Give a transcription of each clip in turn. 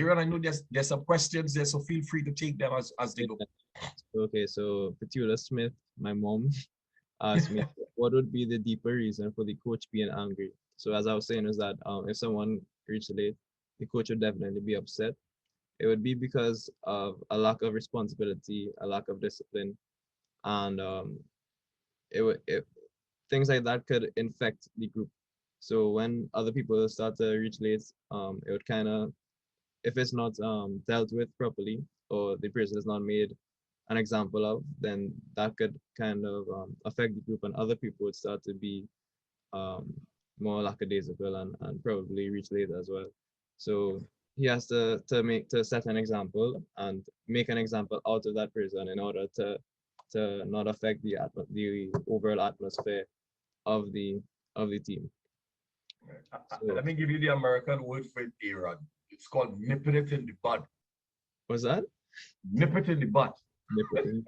Aaron, I know there's some questions there, so feel free to take them as they go. Okay, so Petula Smith, my mom, asked me what would be the deeper reason for the coach being angry. So as I was saying, is that if someone reached late, the coach would definitely be upset. It would be because of a lack of responsibility, a lack of discipline, and things like that could infect the group. So when other people start to reach late, it would kind of, if it's not dealt with properly, or the person is not made an example of, then that could kind of affect the group, and other people would start to be um, more lackadaisical and probably reach later as well. So he has to set an example and make an example out of that person in order to not affect the overall atmosphere of the team. So Let me give you the American word for it, Aaron. It's called nipping it in the bud. what's that? Nip it in the butt. Nip it in.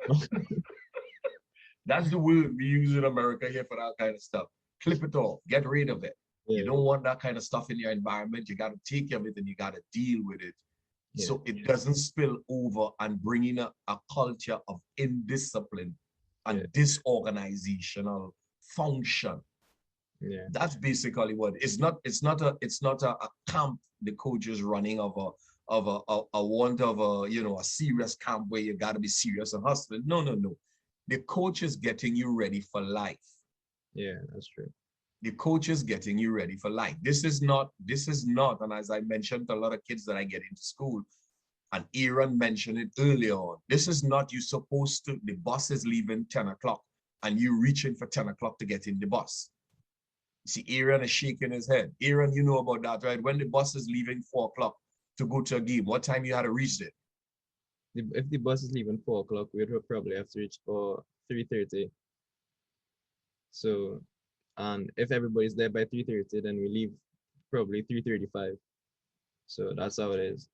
That's the word we use in America here for that kind of stuff. Clip it off, get rid of it. You Yeah, don't want that kind of stuff in your environment. You got to take care of it and you got to deal with it. yeah, So it doesn't spill over and bring in a culture of indiscipline and yeah, disorganizational function. yeah, That's basically what it's not a camp the coach is running of a want of a serious camp where you got to be serious and hustling. No. The coach is getting you ready for life. yeah. That's true. The coach is getting you ready for life. This is not, and as I mentioned to a lot of kids that I get into school, and Aaron mentioned it earlier on, this is not you supposed to, the bus is leaving 10 o'clock and you reaching for 10 o'clock to get in the bus. See, Aaron is shaking his head. Aaron, you know about that, right? When the bus is leaving 4 o'clock to go to a game, what time you had to reach it? If the bus is leaving 4 o'clock, we'd probably have to reach for 3:30. So, and if everybody's there by 3:30, then we leave probably 3:35. So that's how it is.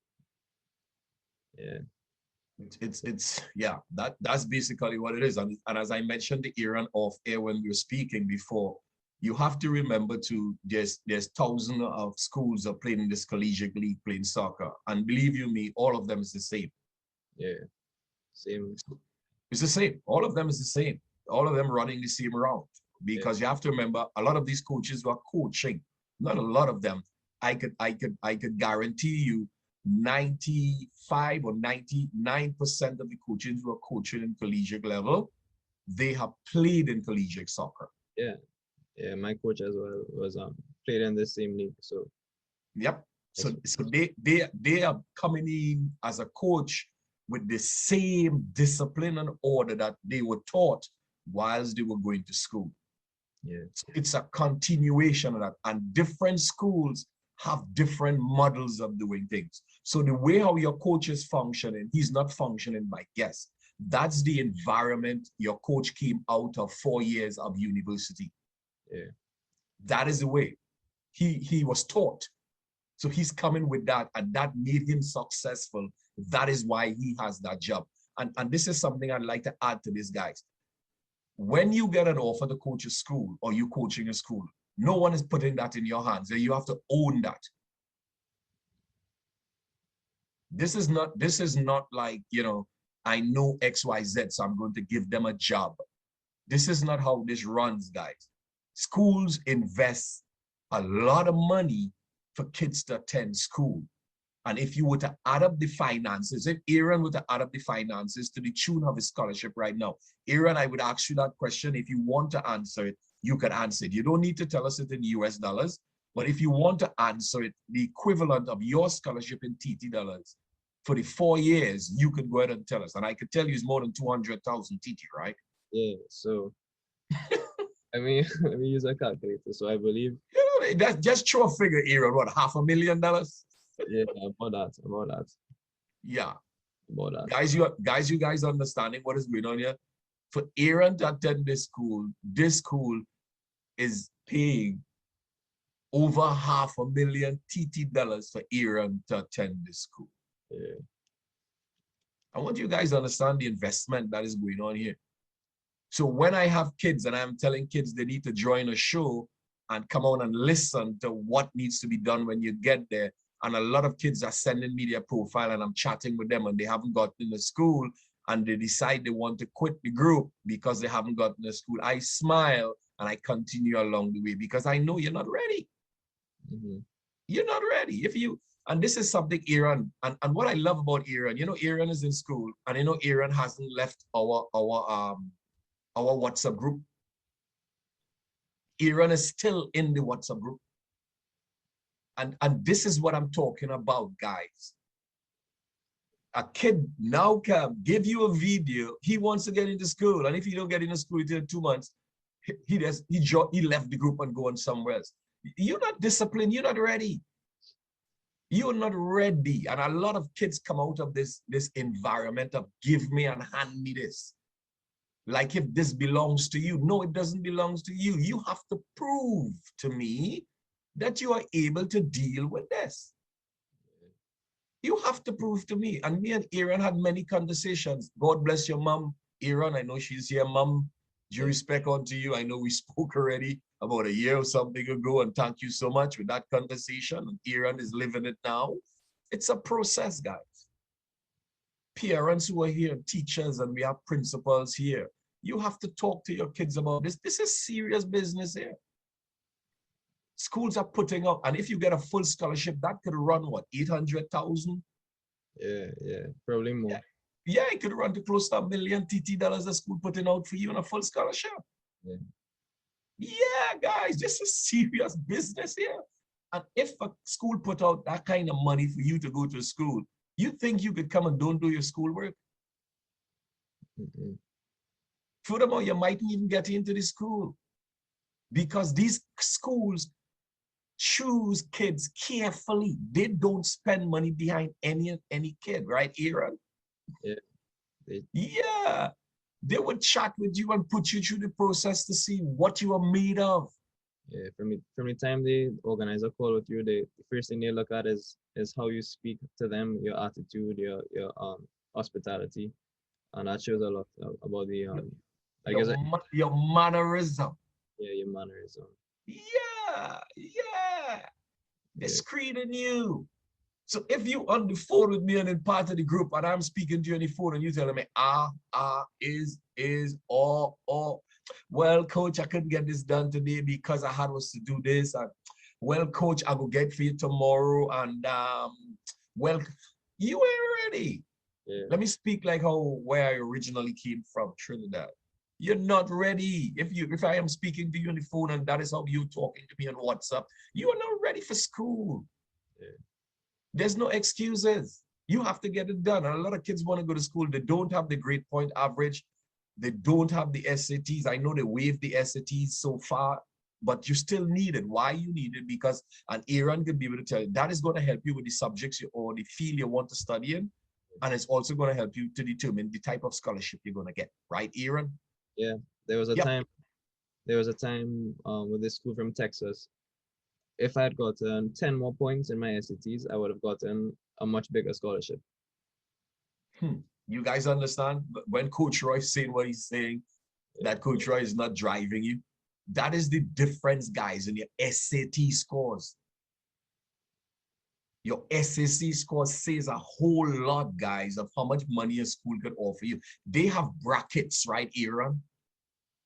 Yeah, It's yeah, that's basically what it is. And as I mentioned the Aaron off air when we were speaking before, you have to remember to there's thousands of schools are playing in this collegiate league playing soccer. And believe you me, all of them is the same. yeah, same. It's the same. All of them is the same. All of them running the same route. Yeah, Because you have to remember a lot of these coaches who are coaching, not a lot of them. I could guarantee you 95 or 99% of the coaches who are coaching in collegiate level, they have played in collegiate soccer. yeah, yeah. My coach as well was played in the same league. So Yep. that's So they are coming in as a coach with the same discipline and order that they were taught whilst they were going to school. yeah, So it's a continuation of that. And different schools have different models of doing things. So the way how your coach is functioning, he's not functioning by guess. That's the environment your coach came out of 4 years of university. yeah, That is the way he was taught. So he's coming with that, and that made him successful. That is why he has that job. And this is something I'd like to add to this, guys. When you get an offer to coach a school or you coaching a school, no one is putting that in your hands. You have to own that. This is not like, I know XYZ, so I'm going to give them a job. This is not how this runs, guys. Schools invest a lot of money for kids to attend school. And if you were to add up the finances, if Aaron were to add up the finances to the tune of his scholarship right now, Aaron, I would ask you that question. If you want to answer it, you can answer it. You don't need to tell us it in US dollars, but if you want to answer it, the equivalent of your scholarship in TT dollars for the 4 years, you could go ahead and tell us. And I could tell you it's more than 200,000 TT, right? yeah. So I mean, let me use a calculator. So I believe, That's just throw a figure, Aaron, what, $500,000? yeah, about that, Yeah. about that. You guys understanding what is going on here? For Aaron to attend this school is paying over $500,000 TT dollars for Aaron to attend this school. Yeah, I want you guys to understand the investment that is going on here. So when I have kids and I'm telling kids they need to join a show and come on and listen to what needs to be done when you get there, and a lot of kids are sending me their profile and I'm chatting with them and they haven't gotten to school and they decide they want to quit the group because they haven't gotten to school. I smile and I continue along the way because I know you're not ready. You're not ready. And this is something Aaron, and what I love about Aaron, Aaron is in school and Aaron hasn't left our WhatsApp group. Aaron is still in the WhatsApp group. And this is what I'm talking about, guys. A kid now can give you a video. He wants to get into school. And if he don't get into school within 2 months, he left the group and going somewhere else. You're not disciplined. You're not ready. You're not ready. And a lot of kids come out of this environment of give me and hand me this. Like if this belongs to you. No, it doesn't belong to you. You have to prove to me that you are able to deal with this. You have to prove to me. And me and Aaron had many conversations. God bless your mom, Aaron. I know she's here, mom. Due respect unto you. I know we spoke already about a year or something ago, and thank you so much for that conversation. Aaron is living it now. It's a process, guys. Parents who are here, teachers, and we have principals here. You have to talk to your kids about this. This is serious business here. Schools are putting up, and if you get a full scholarship, that could run what, 800,000? Yeah, probably more. Yeah, it could run to close to $1 million TT dollars a school putting out for you on a full scholarship. Yeah, guys, this is serious business here. And if a school put out that kind of money for you to go to school, you think you could come and don't do your schoolwork? Furthermore, you mightn't even get into the school because these schools choose kids carefully. They don't spend money behind any kid, right, Aaron? Yeah. They would chat with you and put you through the process to see what you are made of. Yeah, from the time the organizer call with you, the first thing they look at is how you speak to them, your attitude, your hospitality, and that shows a lot about the I guess your mannerism. Yeah, your mannerism. Yeah. They're screening you. So if you on the phone with me and in part of the group and I'm speaking to you on the phone and you telling me, is, or, well, coach, I couldn't get this done today because I had was to do this. And well, coach, I will get for you tomorrow. And well, you ain't ready. Yeah. Let me speak like where I originally came from, Trinidad. You're not ready. If I am speaking to you on the phone and that is how you're talking to me on WhatsApp, you are not ready for school. Yeah. There's no excuses. You have to get it done. And a lot of kids want to go to school. They don't have the grade point average. They don't have the SATs. I know they waived the SATs so far, but you still need it. Why you need it? Because, and Aaron could be able to tell you, that is going to help you with the subjects or the field you want to study in. And it's also going to help you to determine the type of scholarship you're going to get. Right, Aaron? Yeah. There was a time with this school from Texas. If I had gotten 10 more points in my SATs, I would have gotten a much bigger scholarship. You guys understand? When Coach Roy is saying what he's saying, that Coach Roy is not driving you. That is the difference, guys, in your SAT scores. Your SAC score says a whole lot, guys, of how much money a school could offer you. They have brackets, right, Aaron,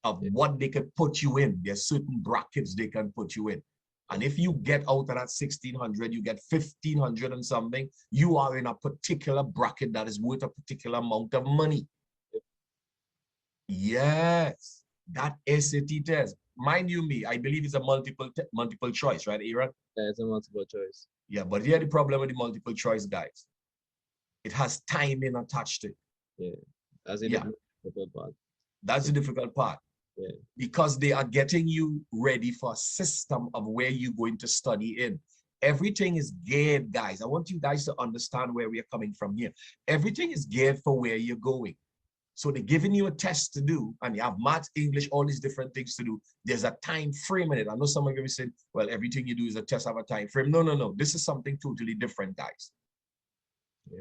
of what they could put you in. There's certain brackets they can put you in. And if you get out of that 1,600, you get 1,500 and something, you are in a particular bracket that is worth a particular amount of money. Yes, that SAT test. Mind you me, I believe it's a multiple choice, right, Aaron? Yeah, it's a multiple choice. Yeah, but here's the problem with the multiple choice, guys. It has timing attached to it. Yeah, that's the difficult part. That's the difficult part. Yeah. Because they are getting you ready for a system of where you're going to study in. Everything is geared, guys. I want you guys to understand where we are coming from here. Everything is geared for where you're going. So they're giving you a test to do, and you have math, English, all these different things to do. There's a time frame in it. I know some of you said, well, everything you do is a test of a time frame. No. This is something totally different, guys. Yeah.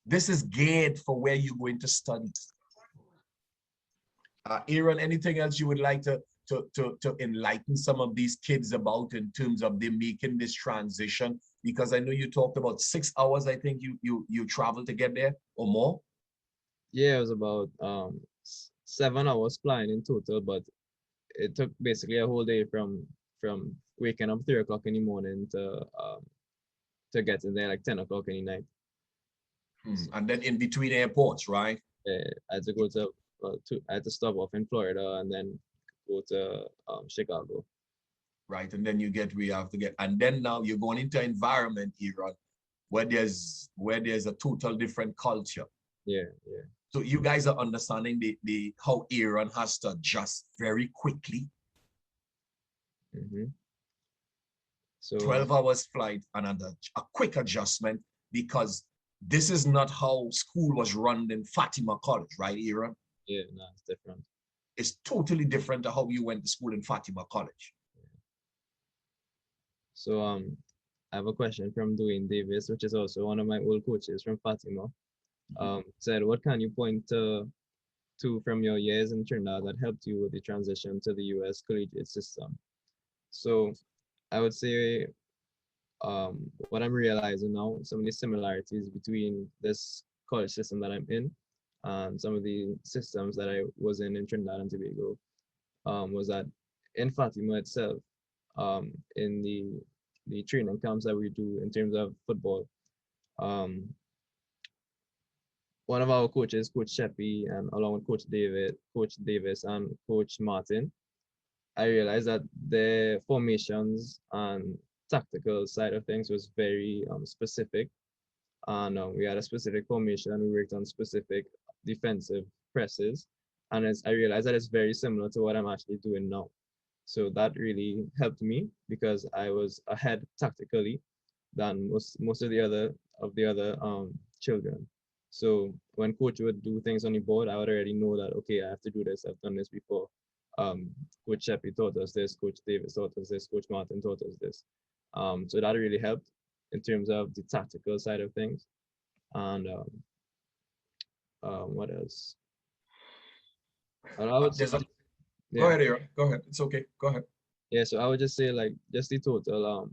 This is geared for where you're going to study. Aaron, anything else you would like to enlighten some of these kids about in terms of them making this transition Because I know you talked about 6 hours, I think you traveled to get there or more. Yeah, it was about 7 hours flying in total, but it took basically a whole day from waking up 3 o'clock in the morning to getting there like 10 o'clock in the night. So, And then in between airports, right? I had to go I had to stop off in Florida and then go to Chicago. Right. And then you get where you have to get. And then now you're going into environment era where there's a total different culture. Yeah, yeah. So you guys are understanding the how Iran has to adjust very quickly. Mm-hmm. So 12 hours flight and a quick adjustment, because this is not how school was run in Fatima College, right, Iran? yeah, no, it's different. It's totally different to how you went to school in Fatima College. So I have a question from Dwayne Davis, which is also one of my old coaches from Fatima. Said, what can you point to from your years in Trinidad that helped you with the transition to the US collegiate system? So I would say what I'm realizing now, some of the similarities between this college system that I'm in and some of the systems that I was in Trinidad and Tobago, was that in Fatima itself, in the training camps that we do in terms of football, um, one of our coaches, Coach Sheppy, and along with Coach Davis, and Coach Martin, I realized that the formations and tactical side of things was very specific. And we had a specific formation. We worked on specific defensive presses, and I realized that it's very similar to what I'm actually doing now. So that really helped me because I was ahead tactically than most of the other children. So when coach would do things on the board, I would already know that okay, I have to do this. I've done this before. Coach Sheppy taught us this. Coach Davis taught us this. Coach Martin taught us this. So that really helped in terms of the tactical side of things. And what else? And I would say, There's a Go yeah, ahead, Aaron. Go ahead. It's okay. Go ahead. yeah. So I would just say like just the total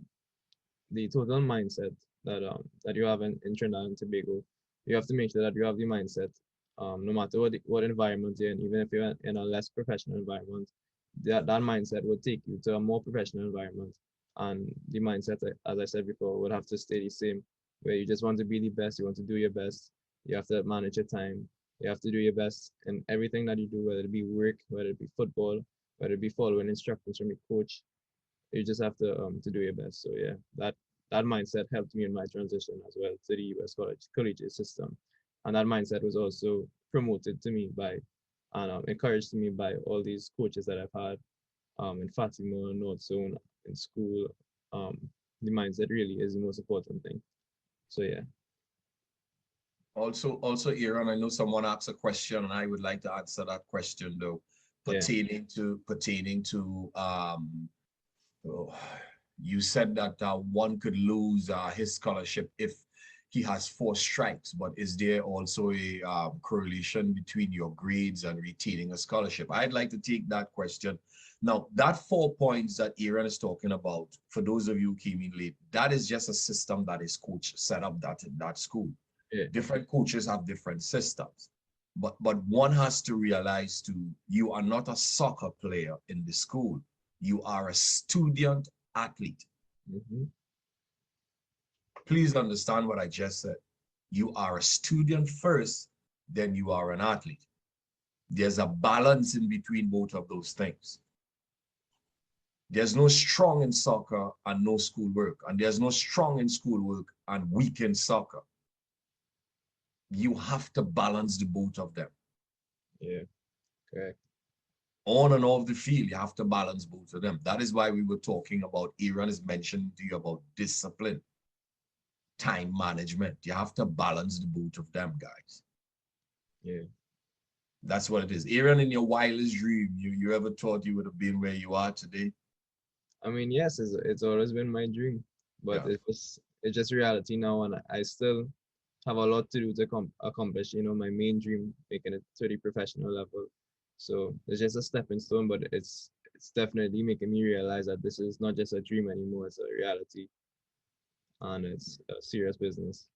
mindset that you have in Trinidad and Tobago. You have to make sure that you have the mindset, no matter what environment you're in, even if you're in a less professional environment, that mindset will take you to a more professional environment. And the mindset, as I said before, would have to stay the same, where you just want to be the best, you want to do your best, you have to manage your time, you have to do your best in everything that you do, whether it be work, whether it be football, whether it be following instructions from your coach, you just have to do your best. So yeah, that mindset helped me in my transition as well to the US collegiate system, and that mindset was also promoted to me by and encouraged to me by all these coaches that I've had in Fatima, North Zone, in school. Um, the mindset really is the most important thing. So yeah, Also, Aaron, I know someone asked a question, and I would like to answer that question though, yeah, pertaining to oh, you said that one could lose his scholarship if he has 4 strikes, but is there also a correlation between your grades and retaining a scholarship? I'd like to take that question. Now, that 4 points that Aaron is talking about, for those of you who came in late, that is just a system that his coach set up that in that school. yeah, Different coaches have different systems. But one has to realize too, you are not a soccer player in the school. You are a student athlete. hmm, Please understand what I just said. You are a student first, then you are an athlete. There's a balance in between both of those things. There's no strong in soccer and no schoolwork, and there's no strong in schoolwork and weak in soccer. You have to balance the both of them. yeah, correct, On and off the field, you have to balance both of them. That is why we were talking about, Aaron is mentioning to you about discipline, time management. You have to balance the both of them, guys. yeah. That's what it is. Aaron, in your wildest dream, you ever thought you would have been where you are today? I mean, yes, it's always been my dream, but Yeah. it's just reality now, and I still have a lot to do to accomplish, my main dream, making it to the professional level. So it's just a stepping stone, but it's definitely making me realize that this is not just a dream anymore; it's a reality. and it's a serious business.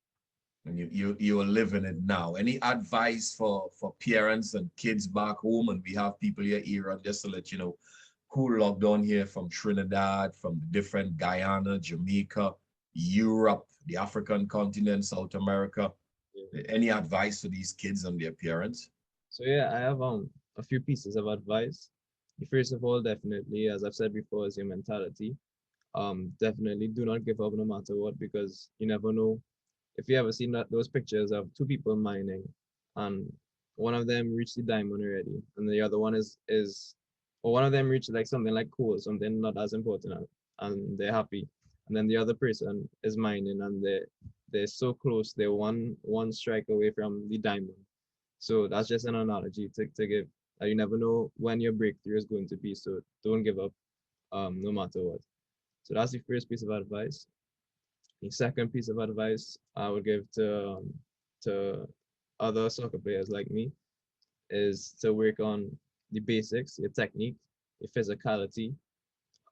And you are living it now. Any advice for parents and kids back home? And we have people here, Era, just to let you know, who logged on here from Trinidad, from the different Guyana, Jamaica, Europe, the African continent, South America. Yeah. Any advice for these kids and their parents? So yeah, I have a few pieces of advice. First of all, definitely, as I've said before, is your mentality. Definitely do not give up no matter what, because you never know. If you ever seen those pictures of two people mining, and one of them reached the diamond already, and the other one or one of them reached like something like coal, something not as important, and they're happy, and then the other person is mining, and they're so close, they're one strike away from the diamond. So that's just an analogy to give. You never know when your breakthrough is going to be, so don't give up, no matter what. So that's the first piece of advice. The second piece of advice I would give to other soccer players like me is to work on the basics, your technique, your physicality.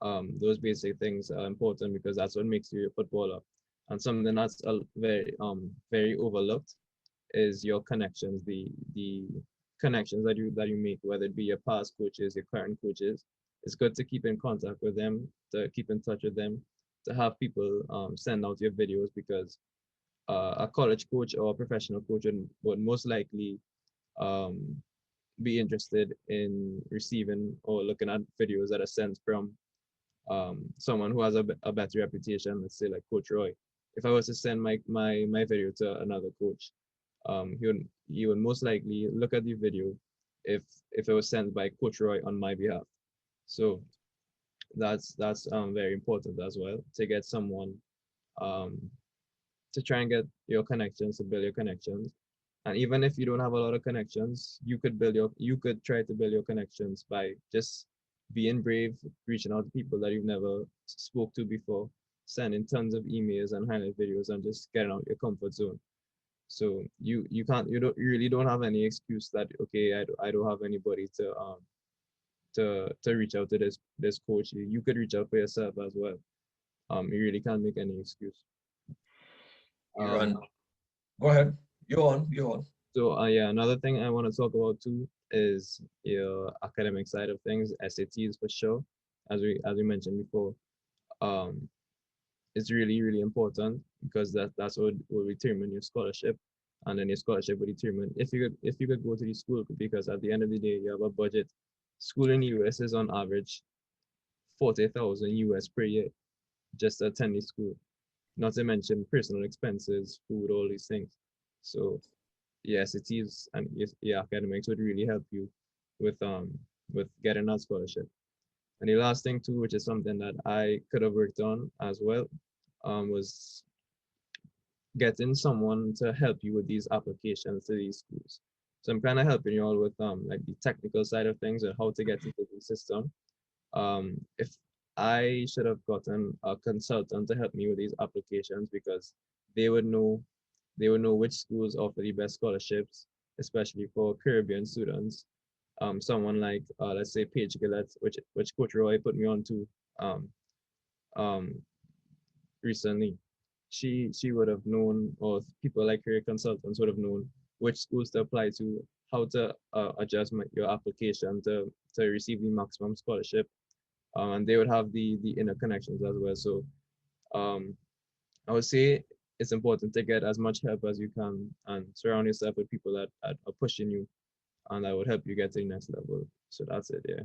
Those basic things are important because that's what makes you a footballer. And something that's very overlooked is your connections, the connections that you make, whether it be your past coaches, your current coaches. It's good to keep in contact with them, to keep in touch with them, to have people send out your videos, because a college coach or a professional coach would most likely um, be interested in receiving or looking at videos that are sent from someone who has a better reputation, let's say like Coach Roy. If I was to send my video to another coach, he would most likely look at the video if it was sent by Coach Roy on my behalf. So that's very important as well, to get someone, um, to try and get your connections, to build your connections. And even if you don't have a lot of connections, you could try to build your connections by just being brave, reaching out to people that you've never spoke to before, sending tons of emails and highlight videos, and just getting out your comfort zone. So you really don't have any excuse that, okay, I don't have anybody to reach out to this coach. You could reach out for yourself as well. You really can't make any excuse. You Um, run. Go ahead. You're on. You're on. so yeah, another thing I want to talk about too is your academic side of things, SATs for sure. As we mentioned before, um, it's really important, because that's what will determine your scholarship, and then your scholarship will determine if you could go to the school, because at the end of the day you have a budget. School in the US is on average 40,000 US per year just to attend the school, not to mention personal expenses, food, all these things. So yes, it is, and yes, yeah, academics would really help you with with getting that scholarship. And the last thing too, which is something that I could have worked on as well, was getting someone to help you with these applications to these schools. So I'm kind of helping you all with like the technical side of things and how to get into the system. If I should have gotten a consultant to help me with these applications, because they would know they would know which schools offer the best scholarships, especially for Caribbean students. Someone like let's say Paige Gillette, which Coach Roy put me on to um, um, recently. She would have known, or people like her consultants would have known which schools to apply to, how to adjust your application to receive the maximum scholarship, and they would have the inner connections as well. So um, I would say it's important to get as much help as you can and surround yourself with people that are pushing you and that would help you get to the next level. So that's it, yeah.